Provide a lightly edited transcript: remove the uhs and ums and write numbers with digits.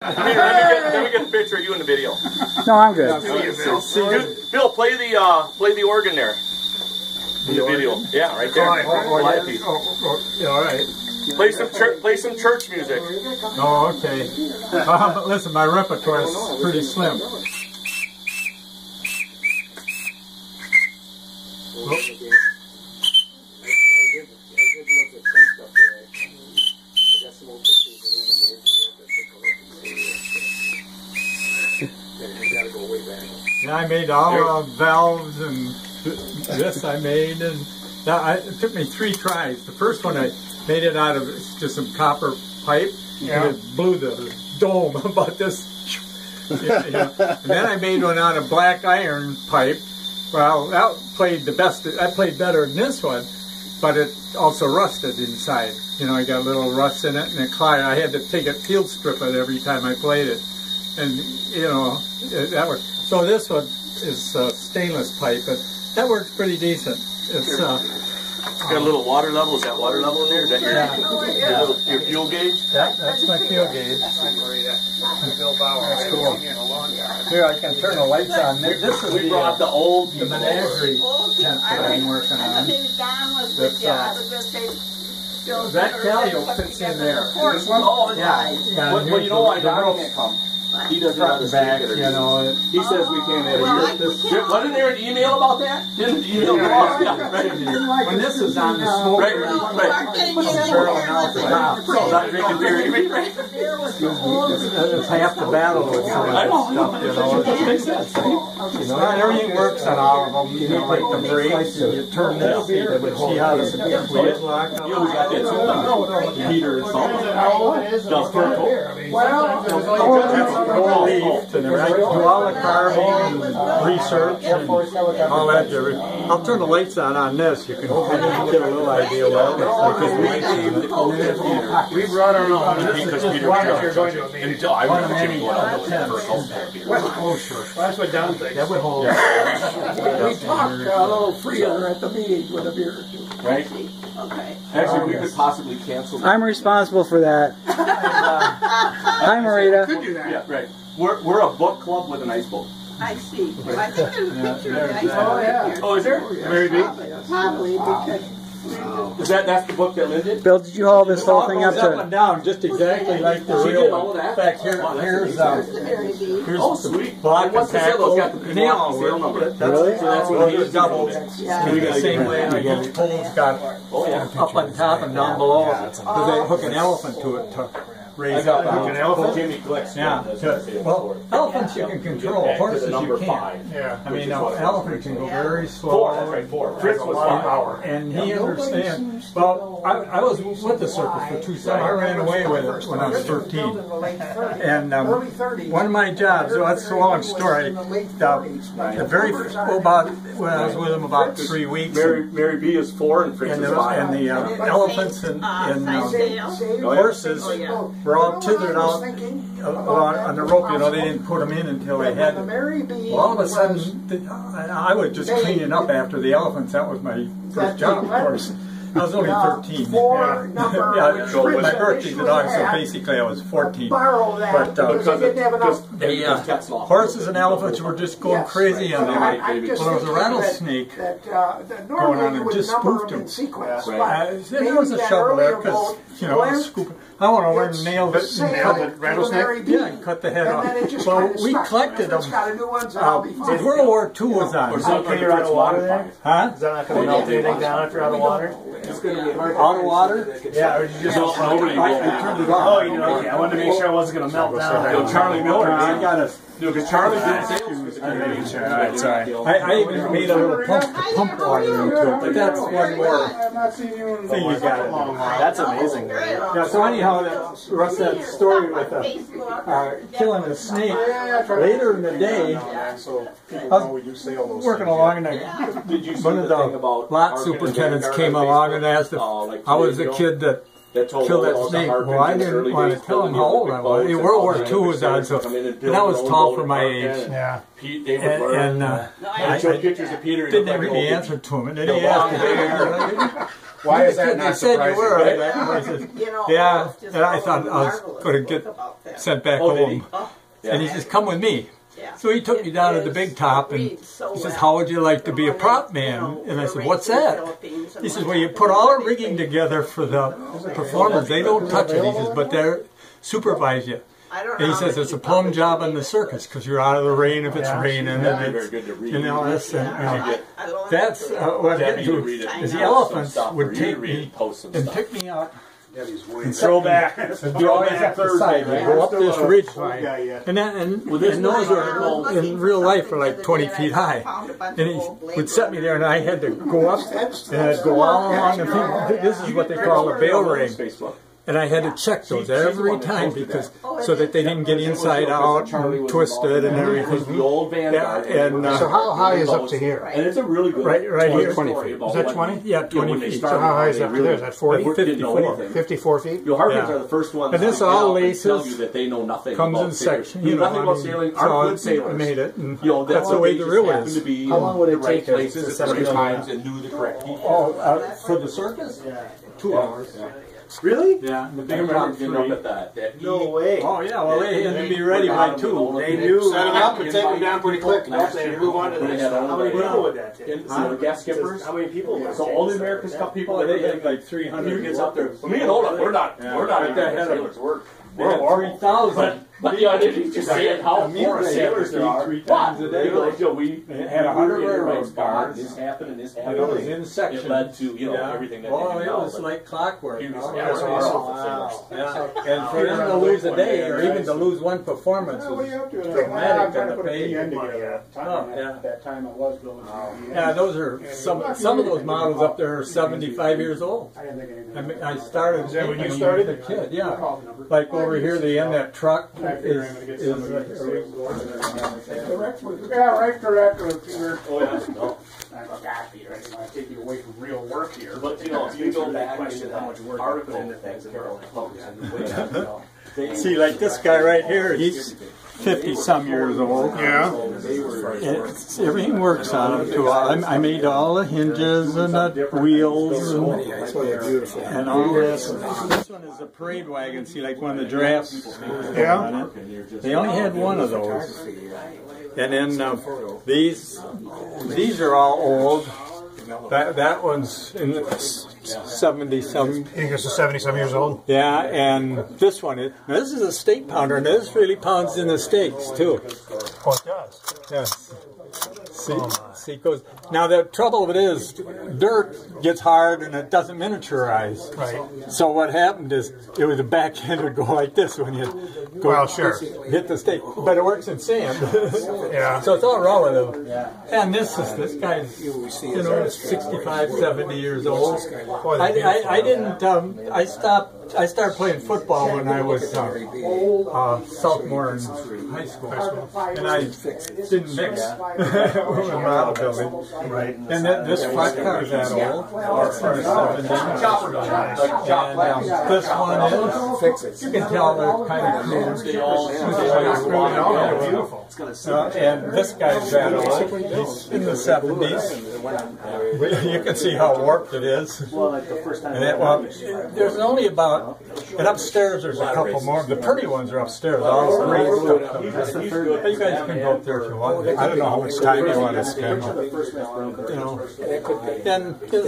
Let me get a picture of you in the video. No, I'm good. Bill, play the organ there. In the video. Yeah, right there. Yeah, all right. Play some church music. Oh, okay. But listen, my repertoire is pretty slim. Yeah, I made all valves and this I made, and it took me 3 tries. The first one I made it out of just some copper pipe, and it blew the dome about this. And then I made one out of black iron pipe. Well, that played the best. I played better than this one, but it also rusted inside. You know, I got a little rust in it, and it climbed. I had to take a field strip it every time I played it, and you know that was. So this one is stainless pipe, but that works pretty decent. It's got a little water level. Is that water level in there? Is that your fuel gauge? That's my fuel gauge. That's cool. Here, I can turn the lights on. This is the menagerie tent that I'm working on. That Calio fits in there. This one? Oh, yeah. Well, you know why Don can't come? He doesn't back, you know. He says we can't edit. Wasn't there an email about that? Didn't the email go off? Yeah, right. When this is on the smoke, right. barreling out the top. Not drinking beer. It's half the battle with some of this stuff, you know. Not everything works on all of them. You know, like the brakes, you turn this, you would see how this lid lock. You always got that too. Heater installed. Well, I do all the carving and research and all that. I'll turn the lights on this. You can get a little idea what it looks like. We brought our own. Because Peter you're going to a meeting. until I was Oh, sure. Well, that's what Don thinks. That would hold. We talk a little freer at the meeting with a beer or two. Right? Okay. Actually, we could possibly cancel. I'm responsible for that. Hi, Marita. Could do that. Yeah, right. We're a book club with an ice boat. I see. I think there's a picture of the ice Oh, yeah. Oh, is there? Mary B? Probably because That's the book that Lynn did? Bill, did you haul this whole thing up Up and to? down, just exactly like the She real did all one. of In that? fact, here's Oh, sweet. block and What's the tackle. It's got the serial number. Really? So that's what he's double. doing. Do the same way, and each pole's got up on top and down below. So they hook an elephant to it to raise up. An elephant. Jimmy Glick's Yeah. Well, elephants you can control. Horses you can't. Yeah. I mean, an elephant can go very slow. 4, that's right, 4. Fritz was 1 hour. And he understands. Well, I was with the circus for 2 summers. I ran away with it when I was 13. And one of my jobs, so that's a long story. The very about when I was with him about 3 weeks. Mary B is 4 and Fritz is 5. And the elephants and horses were all tethered out on the rope. You know, they didn't put them in until they had them. Well, all of a sudden, I was just cleaning up after the elephants. That was my first job, of course. I was only 13. Yeah, my birthday's in August, so basically I was 14. But because horses and elephants were just going crazy on them. Well, there was a rattlesnake going on and just spoofed him. There was a shovel there because, you know, I was scooping. I want to learn to nail it and cut the rattlesnake. Yeah, and cut the head off. Well, we collected them. World War II was on. Is that okay you're out of water there? Huh? Is that not going to melt anything down if you're out of water? It's going to be hard. Out of water? Yeah, or you just nobody will. I turned it off. Oh, you know, okay. I wanted to make sure I wasn't going to melt down. Charlie Miller. I got a. Because Charlie did sales. I even made a little pump water into it, but that's one more thing you got it. That's amazing. Yeah, so anyhow, the rest of that story with killing a snake, later in the day, I was working along and one of the lot superintendents came along and asked if I was the kid that killed that snake. Well, I didn't want to tell him how old I was. World War II was on, so and I was tall for my age. Yeah. And I didn't have any answer to him. And then he asked me, Why is that not said you were. surprising? I said, You know, yeah, it's just and I all thought I was marvelous going to book get about that. sent back Oh, did he? home. And he says, come with me. Yeah. So he took me It down to the is- big top, it and reads so he says, well. how would you like to be a When prop they, man? you know, And I said, they're what's raised in the that? Philippines and He says, what well, you happens put all the when rigging they- together for the performers. They don't touch it, he says, but they supervise you. I don't And he know says how it's a many plum public job in read the it. circus because you're out of the rain if it's raining and Very it's good to read. and all this. And, I learned that's it. what I'm Debbie, getting you to read it. is the I know. elephants Some stuff would for you to take read, me post some and stuff. pick me out. And Throwback. And be always up the side. We go up this ridge line, and those were in real life were like 20 feet high. And he would set me there, and I had to go up, and I'd go all along the thing. This is what they call a bail ring. Facebook. And I had to check those every time because so that they didn't get inside out and twisted and It was everything. the old Vanguard. Yeah, and So how high is up to here? And it's a really good Right here. story 20 feet. about Is that what- 20? Yeah, 20 when they feet. started, So how high is they up to really- there? Is that 40? they didn't know 50. anything. 54 feet? The Harkins Yeah. are the first ones And this to all get out and tell laces, you that they know nothing comes about in sailors. section, Knew you know, nothing I about mean, sailing, so aren't good I sailors. made it, and You know, that's the way the reel happened is. to be How long would it the right take to places at the right set times and knew the correct people. Oh, for the circus? 2 hours. Really? Yeah, the I big remember top getting up 3. at that. No way. Oh yeah, well they had to be ready by 2. They knew. Set them up and take them down pretty quick. Last They year, move on to when the they next had one. all How many the- people would that take? And so the guest skippers. How many people would So that all the take? America's Cup people, Well, they everything. had like 300. He gets out there. Me and Ola, we're not Right there, had a- sailors. They had 3,000. But the idea is just saying how poor sailors there are. 3 But times a day. we They had 100 we were in the right railroad spot. cars. This happened and this And happened. it was in section. It led to Yeah. everything that Well, they it do now, was but like clockwork. he was- No? yeah, That's we're awesome. awesome. Yeah. And for them to lose a day, or even to lose one performance, was dramatic on the pay. Oh, yeah. That time it was building. Yeah, those are some of those models up there are 75 years old. I didn't think anything. I mean, I started. Is that when you I was started? a kid, yeah. Like over here, the end that truck is Yeah, right correct. Oh yeah, no. I'm a guy, Peter. I didn't want to take you away from real work here. But you know, if you go back question into how much work article you put into things things and and clothes and the way that, you know, they- See, like this guy right here, he's 50-some years old. Yeah. Everything works on it too. I made all the hinges and the wheels and all this. This one is a parade wagon. See, like one of the giraffes. Yeah. On it. They only had one of those. And then these are all old. That one's in the 70-some. You think it's 70-some years old? Yeah, and this one, this is a steak pounder, and this really pounds in the steaks too. Oh, it does. Yes. See, it goes. Now the trouble with it is, dirt gets hard and it doesn't miniaturize. Right. So what happened is, it was the back end would go like this when you go Well, sure. hit the steak, but it works in sand. Yeah. So it's all relative. And this guy's 65, 70 years old. I didn't. I started playing football when I was sophomore in high school, and I didn't mix with model building. Right. And this flat car is that old. It's in the 70s. And this one is, you can tell they're kind of crude. Beautiful. And this guy's that old. He's in the 70s. You can see how warped it is. And there's only about, and upstairs there's a couple more. The pretty ones are upstairs. All the great stuff. You guys can go up there if you want. I don't know how much time you want to spend. You know. Then his